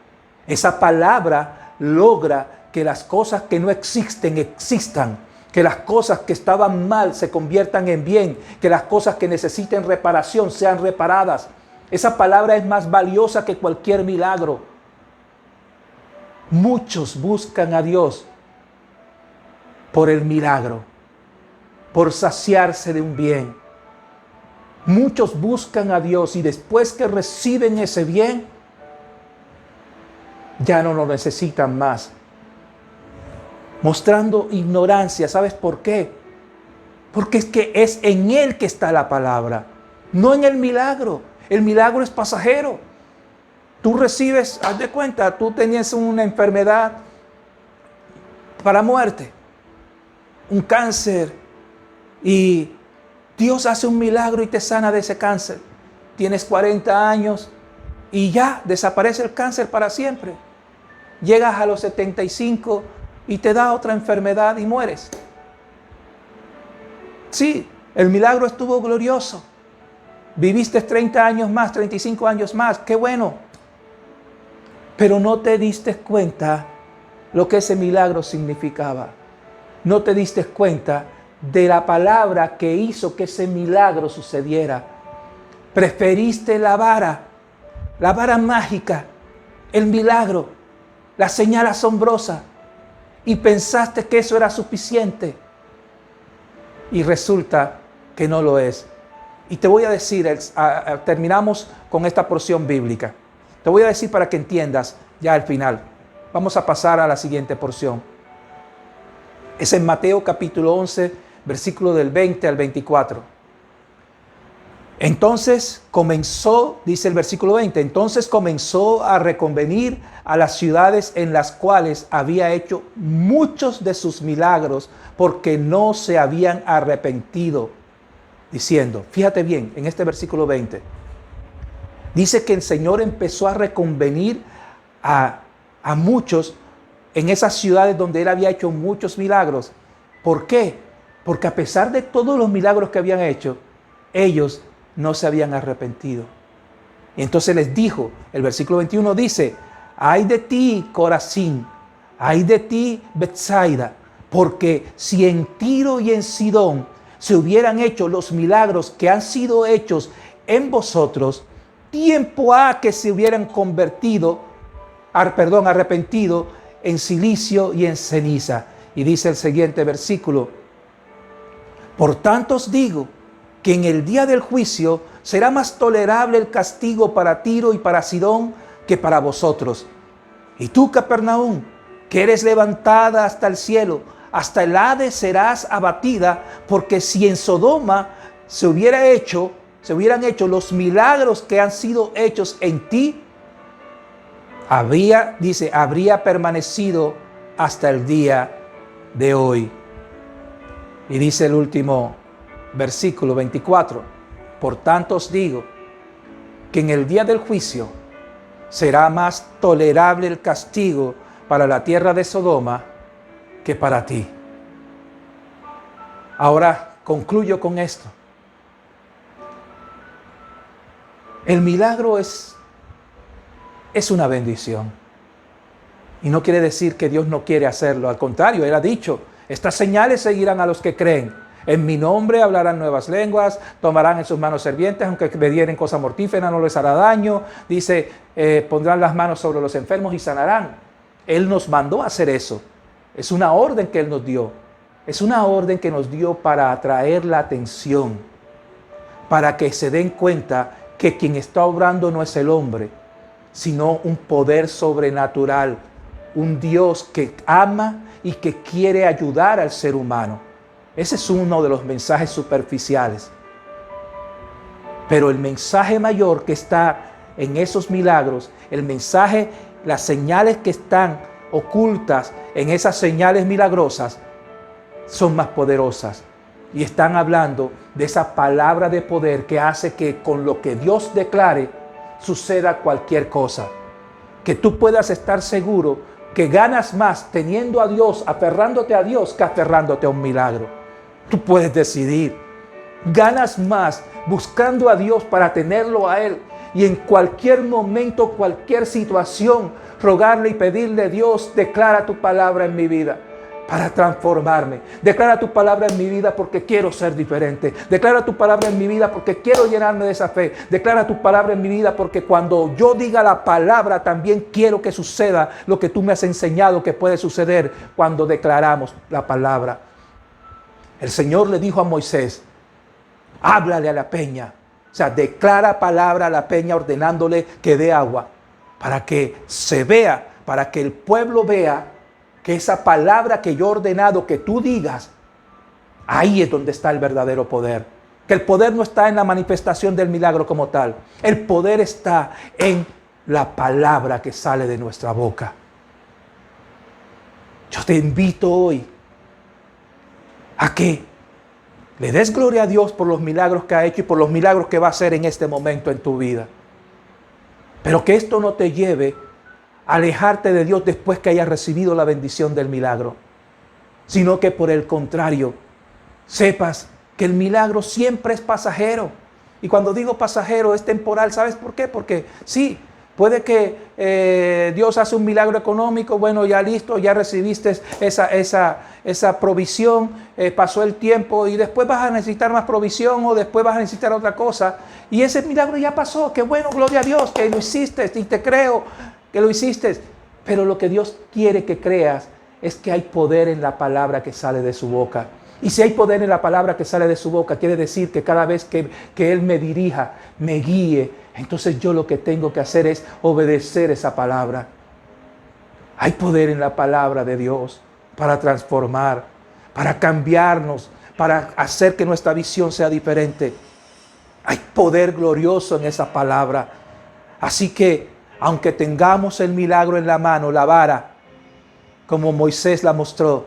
Esa palabra logra que las cosas que no existen, existan. Que las cosas que estaban mal se conviertan en bien. Que las cosas que necesiten reparación sean reparadas. Esa palabra es más valiosa que cualquier milagro. Muchos buscan a Dios por el milagro, por saciarse de un bien. Muchos buscan a Dios y después que reciben ese bien, ya no lo necesitan más. Mostrando ignorancia. ¿Sabes por qué? Porque es que es en Él que está la palabra, no en el milagro. El milagro es pasajero. Tú recibes, haz de cuenta, tú tenías una enfermedad para muerte, un cáncer, y Dios hace un milagro y te sana de ese cáncer. Tienes 40 años y ya desaparece el cáncer para siempre. Llegas a los 75 y te da otra enfermedad y mueres. Sí, el milagro estuvo glorioso. Viviste 30 años más, 35 años más, qué bueno. Pero no te diste cuenta lo que ese milagro significaba. No te diste cuenta de la palabra que hizo que ese milagro sucediera. Preferiste la vara mágica, el milagro, la señal asombrosa, y pensaste que eso era suficiente. Y resulta que no lo es. Y te voy a decir, terminamos con esta porción bíblica. Te voy a decir para que entiendas ya al final. Vamos a pasar a la siguiente porción. Es en Mateo capítulo 11, versículo del 20 al 24. Entonces comenzó, dice el versículo 20, entonces comenzó a reconvenir a las ciudades en las cuales había hecho muchos de sus milagros, porque no se habían arrepentido, diciendo, fíjate bien, en este versículo 20, dice que el Señor empezó a reconvenir a muchos en esas ciudades donde Él había hecho muchos milagros. ¿Por qué? Porque a pesar de todos los milagros que habían hecho, ellos no se habían arrepentido. Y entonces les dijo, el versículo 21 dice, ay de ti, Corazín, ay de ti, Betsaida, porque si en Tiro y en Sidón se hubieran hecho los milagros que han sido hechos en vosotros, tiempo ha que se hubieran arrepentido en silicio y en ceniza. Y dice el siguiente versículo, por tanto os digo que en el día del juicio será más tolerable el castigo para Tiro y para Sidón que para vosotros. Y tú, Capernaum, que eres levantada hasta el cielo, hasta el Hades serás abatida, porque si en Sodoma se hubieran hecho los milagros que han sido hechos en ti, habría permanecido hasta el día de hoy. Y dice el último versículo 24, por tanto os digo que en el día del juicio será más tolerable el castigo para la tierra de Sodoma que para ti. Ahora concluyo con esto. El milagro es una bendición. Y no quiere decir que Dios no quiere hacerlo. Al contrario, Él ha dicho, estas señales seguirán a los que creen. En mi nombre hablarán nuevas lenguas, tomarán en sus manos serpientes, aunque me dieren cosa mortífera no les hará daño. Dice, pondrán las manos sobre los enfermos y sanarán. Él nos mandó a hacer eso. Es una orden que Él nos dio. Es una orden que nos dio para atraer la atención, para que se den cuenta que quien está obrando no es el hombre, sino un poder sobrenatural, un Dios que ama y que quiere ayudar al ser humano. Ese es uno de los mensajes superficiales. Pero el mensaje mayor que está en esos milagros, el mensaje, las señales que están ocultas en esas señales milagrosas, son más poderosas. Y están hablando de esa palabra de poder que hace que con lo que Dios declare suceda cualquier cosa. Que tú puedas estar seguro que ganas más teniendo a Dios, aferrándote a Dios, que aferrándote a un milagro. Tú puedes decidir. Ganas más buscando a Dios para tenerlo a Él. Y en cualquier momento, cualquier situación, rogarle y pedirle, Dios, declara tu palabra en mi vida. para transformarme. Declara tu palabra en mi vida porque quiero ser diferente. Declara tu palabra en mi vida porque quiero llenarme de esa fe. Declara tu palabra en mi vida porque cuando yo diga la palabra también quiero que suceda lo que tú me has enseñado que puede suceder cuando declaramos la palabra. El Señor le dijo a Moisés, háblale a la peña. O sea, declara palabra a la peña ordenándole que dé agua para que se vea, para que el pueblo vea que esa palabra que yo he ordenado que tú digas, ahí es donde está el verdadero poder. Que el poder no está en la manifestación del milagro como tal. El poder está en la palabra que sale de nuestra boca. Yo te invito hoy a que le des gloria a Dios por los milagros que ha hecho y por los milagros que va a hacer en este momento en tu vida. Pero que esto no te lleve a alejarte de Dios después que hayas recibido la bendición del milagro, sino que por el contrario, sepas que el milagro siempre es pasajero. Y cuando digo pasajero es temporal, ¿sabes por qué? Porque sí, puede que Dios hace un milagro económico, bueno, ya listo, ya recibiste esa provisión, pasó el tiempo y después vas a necesitar más provisión o después vas a necesitar otra cosa. Y ese milagro ya pasó, qué bueno, gloria a Dios, que lo hiciste y te creo que lo hiciste. Pero lo que Dios quiere que creas es que hay poder en la palabra que sale de su boca. Y si hay poder en la palabra que sale de su boca, quiere decir que cada vez que Él me dirija, me guíe, entonces yo lo que tengo que hacer es obedecer esa palabra. Hay poder en la palabra de Dios para transformar, para cambiarnos, para hacer que nuestra visión sea diferente. Hay poder glorioso en esa palabra. Así que, aunque tengamos el milagro en la mano, la vara, como Moisés la mostró,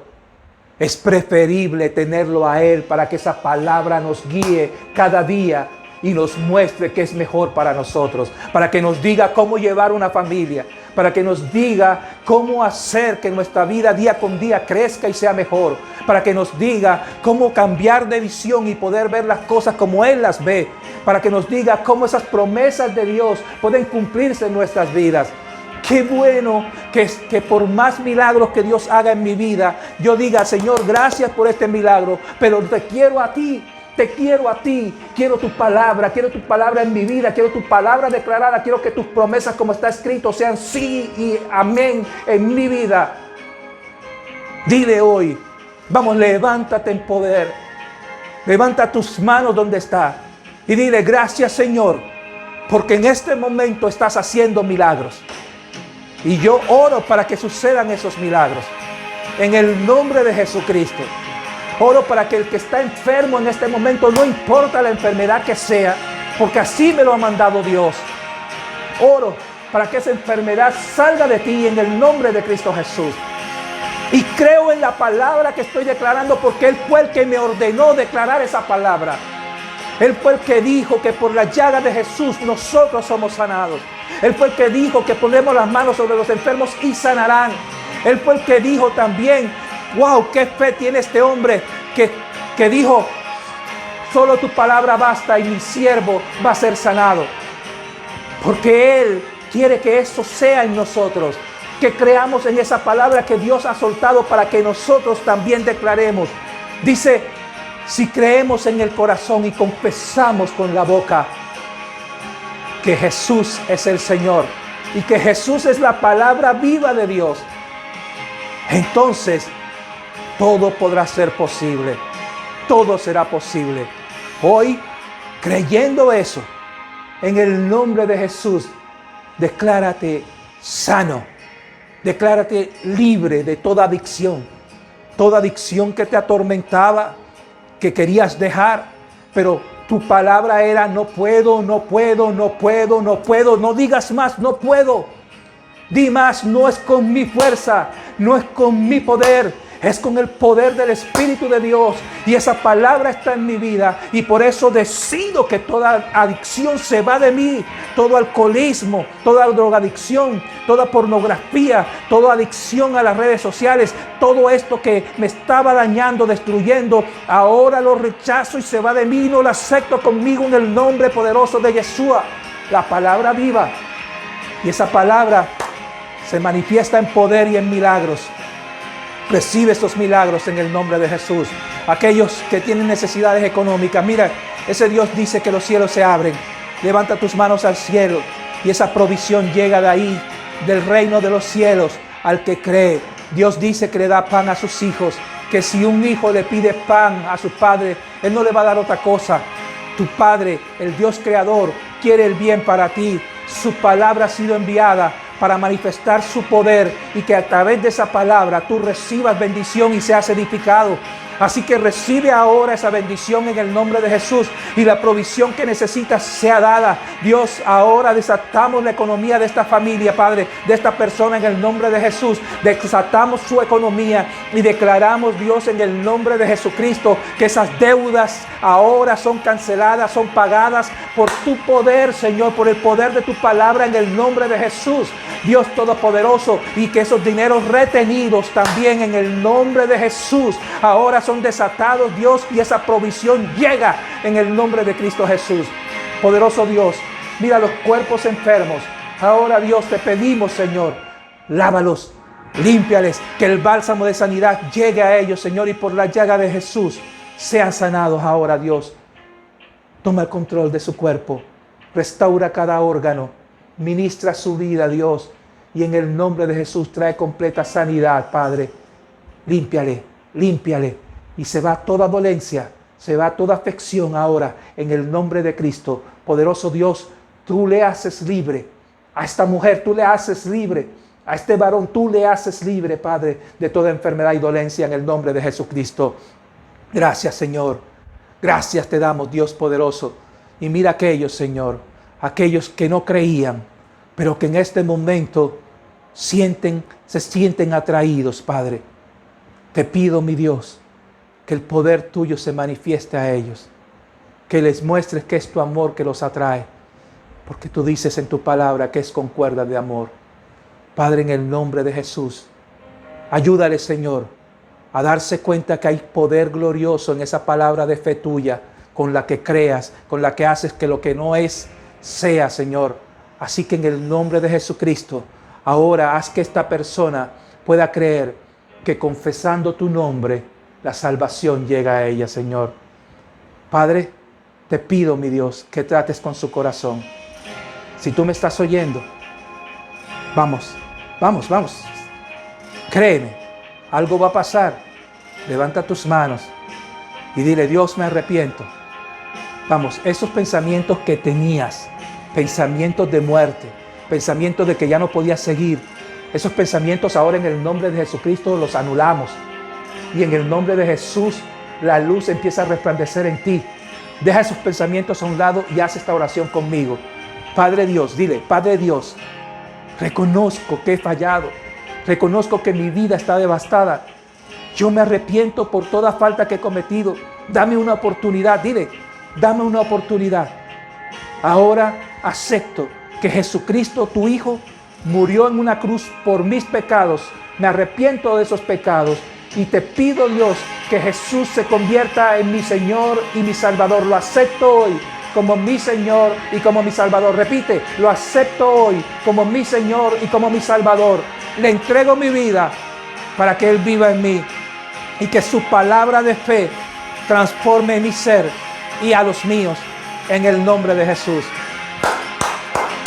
es preferible tenerlo a Él para que esa palabra nos guíe cada día y nos muestre qué es mejor para nosotros, para que nos diga cómo llevar una familia, para que nos diga cómo hacer que nuestra vida día con día crezca y sea mejor, para que nos diga cómo cambiar de visión y poder ver las cosas como Él las ve, para que nos diga cómo esas promesas de Dios pueden cumplirse en nuestras vidas. Qué bueno que por más milagros que Dios haga en mi vida, yo diga, Señor, gracias por este milagro, pero te quiero a ti. Te quiero a ti, quiero tu palabra en mi vida, quiero tu palabra declarada, quiero que tus promesas como está escrito sean sí y amén en mi vida. Dile hoy, vamos, levántate en poder, levanta tus manos donde está y dile, gracias Señor, porque en este momento estás haciendo milagros. Y yo oro para que sucedan esos milagros, en el nombre de Jesucristo. Oro para que el que está enfermo en este momento, no importa la enfermedad que sea, porque así me lo ha mandado Dios. Oro para que esa enfermedad salga de ti en el nombre de Cristo Jesús. Y creo en la palabra que estoy declarando porque Él fue el que me ordenó declarar esa palabra. Él fue el que dijo que por la llaga de Jesús nosotros somos sanados. Él fue el que dijo que ponemos las manos sobre los enfermos y sanarán. Él fue el que dijo también, wow, qué fe tiene este hombre que dijo, solo tu palabra basta y mi siervo va a ser sanado. Porque Él quiere que eso sea en nosotros, que creamos en esa palabra que Dios ha soltado para que nosotros también declaremos. Dice, si creemos en el corazón y confesamos con la boca que Jesús es el Señor y que Jesús es la palabra viva de Dios, entonces todo podrá ser posible. Todo será posible. Hoy, creyendo eso, en el nombre de Jesús, declárate sano. Declárate libre de toda adicción. Toda adicción que te atormentaba, que querías dejar, pero tu palabra era no puedo, no puedo, no puedo, no puedo. No digas más, no puedo. Di más, no es con mi fuerza, no es con mi poder. Es con el poder del Espíritu de Dios. Y esa palabra está en mi vida. Y por eso decido que toda adicción se va de mí. Todo alcoholismo, toda drogadicción, toda pornografía, toda adicción a las redes sociales. Todo esto que me estaba dañando, destruyendo. Ahora lo rechazo y se va de mí. No lo acepto conmigo en el nombre poderoso de Yeshua. La palabra viva. Y esa palabra se manifiesta en poder y en milagros. Recibe estos milagros en el nombre de Jesús. Aquellos que tienen necesidades económicas, mira, ese Dios dice que los cielos se abren. Levanta tus manos al cielo y esa provisión llega de ahí, del reino de los cielos, al que cree. Dios dice que le da pan a sus hijos, que si un hijo le pide pan a su padre, Él no le va a dar otra cosa. Tu Padre, el Dios creador, quiere el bien para ti. Su palabra ha sido enviada para manifestar su poder y que a través de esa palabra tú recibas bendición y seas edificado. Así que recibe ahora esa bendición en el nombre de Jesús y la provisión que necesitas sea dada. Dios, ahora desatamos la economía de esta familia, Padre, de esta persona en el nombre de Jesús. Desatamos su economía y declaramos, Dios, en el nombre de Jesucristo, que esas deudas ahora son canceladas, son pagadas por tu poder, Señor, por el poder de tu palabra en el nombre de Jesús. Dios Todopoderoso, y que esos dineros retenidos también en el nombre de Jesús ahora son desatados, Dios, y esa provisión llega en el nombre de Cristo Jesús. Poderoso Dios, mira los cuerpos enfermos. Ahora, Dios, te pedimos, Señor, lávalos, límpiales, que el bálsamo de sanidad llegue a ellos, Señor, y por la llaga de Jesús sean sanados ahora, Dios. Toma el control de su cuerpo, restaura cada órgano, ministra su vida, Dios, y en el nombre de Jesús trae completa sanidad, Padre. Límpiale, límpiale, y se va toda dolencia, se va toda afección ahora, en el nombre de Cristo. Poderoso Dios, tú le haces libre. A esta mujer tú le haces libre. A este varón tú le haces libre, Padre, de toda enfermedad y dolencia en el nombre de Jesucristo. Gracias, Señor. Gracias te damos, Dios poderoso. Y mira aquellos, Señor, aquellos que no creían, pero que en este momento se sienten atraídos, Padre. Te pido, mi Dios, que el poder tuyo se manifieste a ellos, que les muestres que es tu amor que los atrae, porque tú dices en tu palabra que es con cuerdas de amor. Padre, en el nombre de Jesús, ayúdale, Señor, a darse cuenta que hay poder glorioso en esa palabra de fe tuya, con la que creas, con la que haces que lo que no es, sea, Señor. Así que en el nombre de Jesucristo, ahora haz que esta persona pueda creer que confesando tu nombre, la salvación llega a ella, Señor. Padre, te pido, mi Dios, que trates con su corazón. Si tú me estás oyendo, vamos. Créeme, algo va a pasar. Levanta tus manos y dile, Dios, me arrepiento. Vamos, esos pensamientos que tenías, pensamientos de muerte, pensamientos de que ya no podías seguir, esos pensamientos ahora en el nombre de Jesucristo los anulamos. Y en el nombre de Jesús la luz empieza a resplandecer en ti. Deja esos pensamientos a un lado y haz esta oración conmigo. Padre Dios, dile, Padre Dios, reconozco que he fallado. Reconozco que mi vida está devastada. Yo me arrepiento por toda falta que he cometido. Dame una oportunidad, dile, dame una oportunidad. Ahora acepto que Jesucristo, tu Hijo, murió en una cruz por mis pecados. Me arrepiento de esos pecados y te pido, Dios, que Jesús se convierta en mi Señor y mi Salvador. Lo acepto hoy como mi Señor y como mi Salvador. Repite, lo acepto hoy como mi Señor y como mi Salvador. Le entrego mi vida para que Él viva en mí y que su palabra de fe transforme mi ser y a los míos en el nombre de Jesús.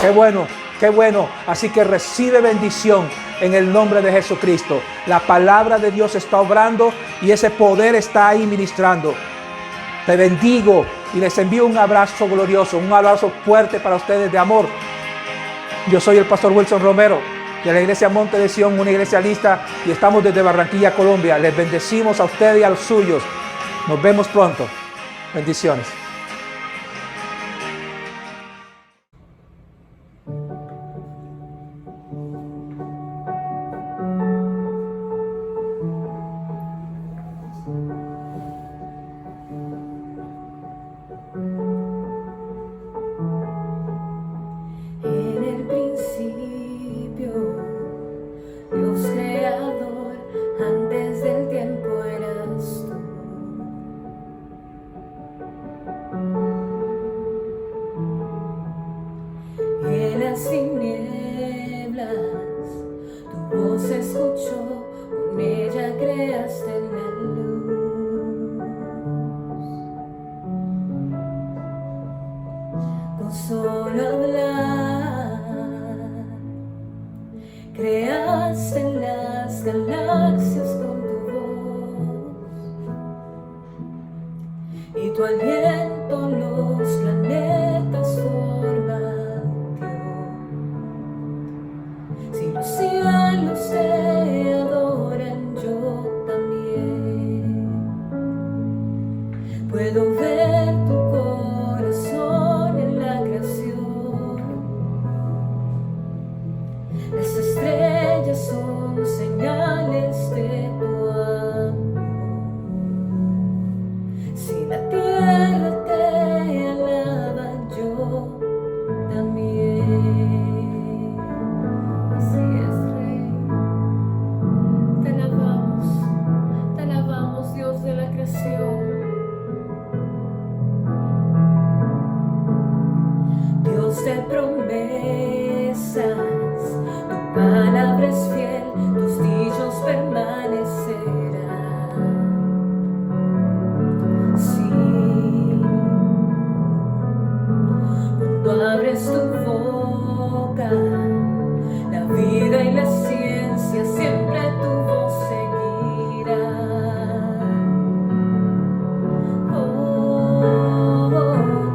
Qué bueno, qué bueno. Así que recibe bendición en el nombre de Jesucristo. La palabra de Dios está obrando y ese poder está ahí ministrando. Te bendigo y les envío un abrazo glorioso, un abrazo fuerte para ustedes de amor. Yo soy el pastor Wilson Romero de la iglesia Monte de Sion, una iglesia lista, y estamos desde Barranquilla, Colombia. Les bendecimos a ustedes y a los suyos. Nos vemos pronto. Bendiciones. En el principio, Dios creador, antes del tiempo eras tú. con solo hablar. Creaste las galaxias con tu voz, y tu aliento los planetas forma Dios. Si los cielos te adoran, yo también puedo ver tu corazón en la creación. Las estrellas son señales de tu amor. Si la tierra te alaba, yo también. Así es, Rey. Te alabamos, Dios de la creación. Dios de promesas, tu palabra es fiel, tus dichos permanecerán. Sí, cuando abres tu boca, la vida y la ciencia siempre tu voz seguirá.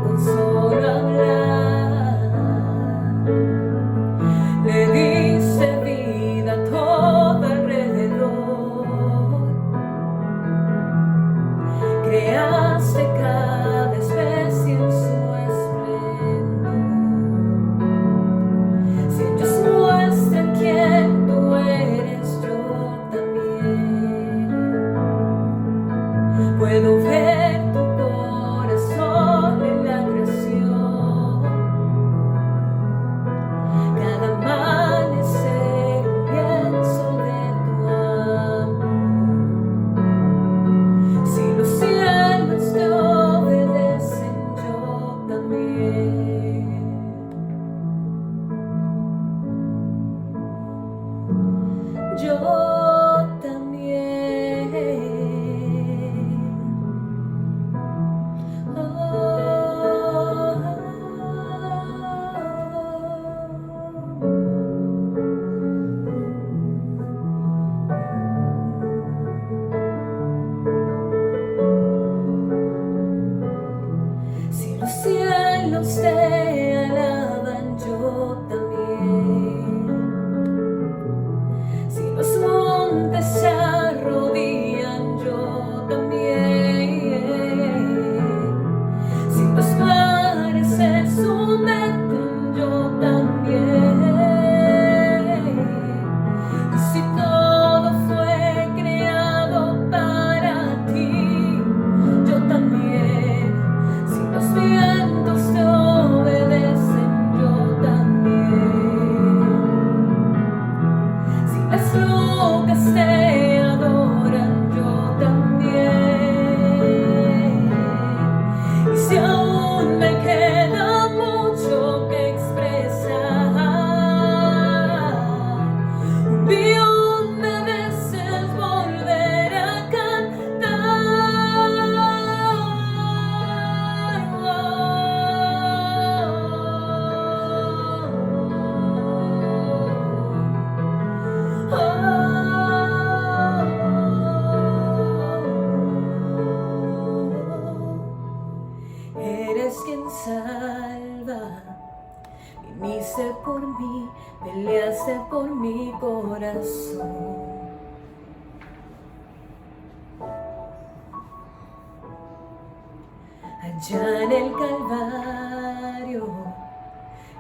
Con solo hablar le diste vida a todo alrededor. Creaste cada especie en su esplendor. Si ellos muestran quién tú eres, yo también puedo ver tu corazón en la creación. Cada amanecer un lienzo de tu amor. Si los cielos te obedecen, yo también. Yo también. Si los cielos te alaban, yo también. Si los montes se arrodillan, yo también. Si los mares se someten, yo también. Y si todo fue creado para ti, yo también. Si los vientos te obedecen, yo también. Si las rocas te adoran, yo también. Y si aún me queda mucho que expresar, un billón de veces volveré a Eres quien salva, viniste por mí, peleaste por mi corazón. Allá en el Calvario,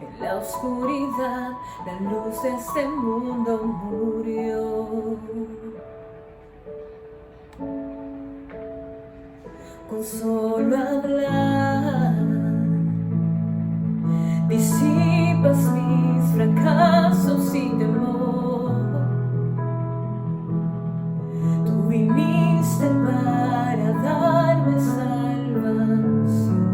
en la oscuridad, la luz de este mundo murió. Con solo hablar, disipas mis fracasos y temor. Tú viniste para darme salvación.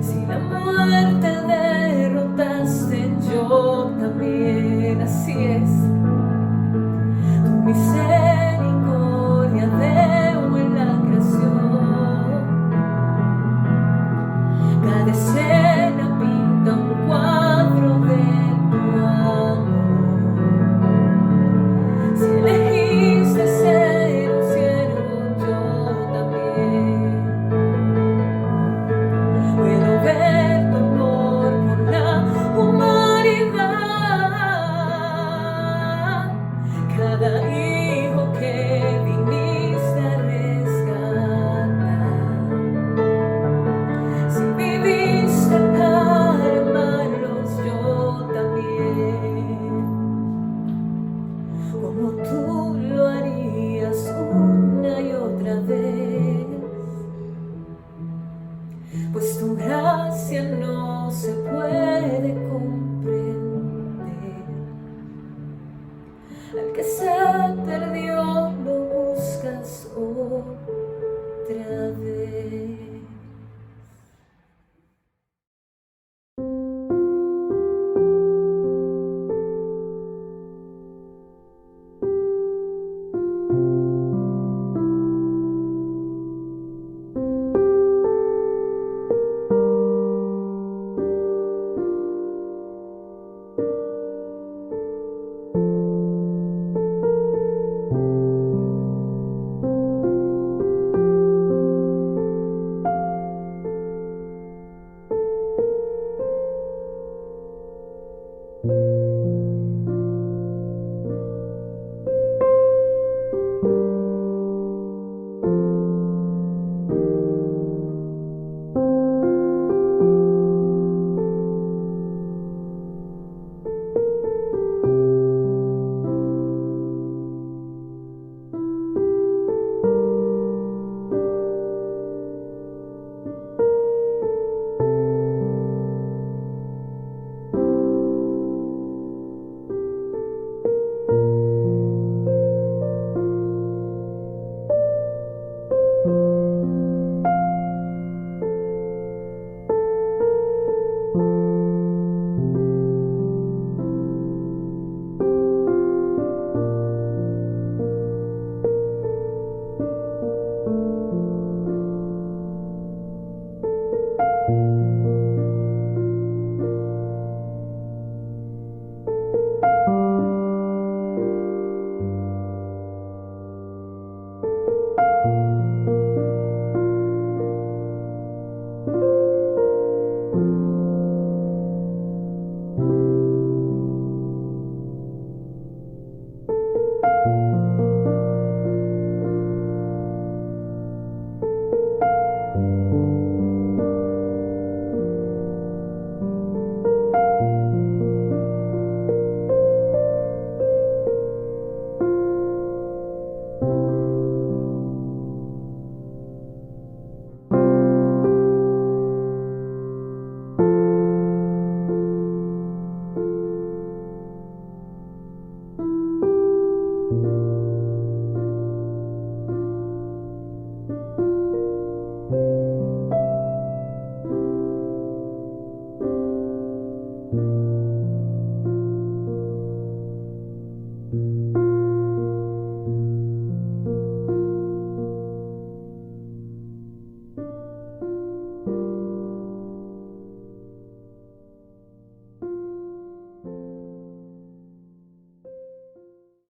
Si la muerte derrotaste, yo también, así es. Tu misericordia veo en la creación. Si viviste para amarlos, yo también, como tú lo harías una y otra vez, pues tu gracia no se puede comprender. Al que se perdió lo buscas hoy,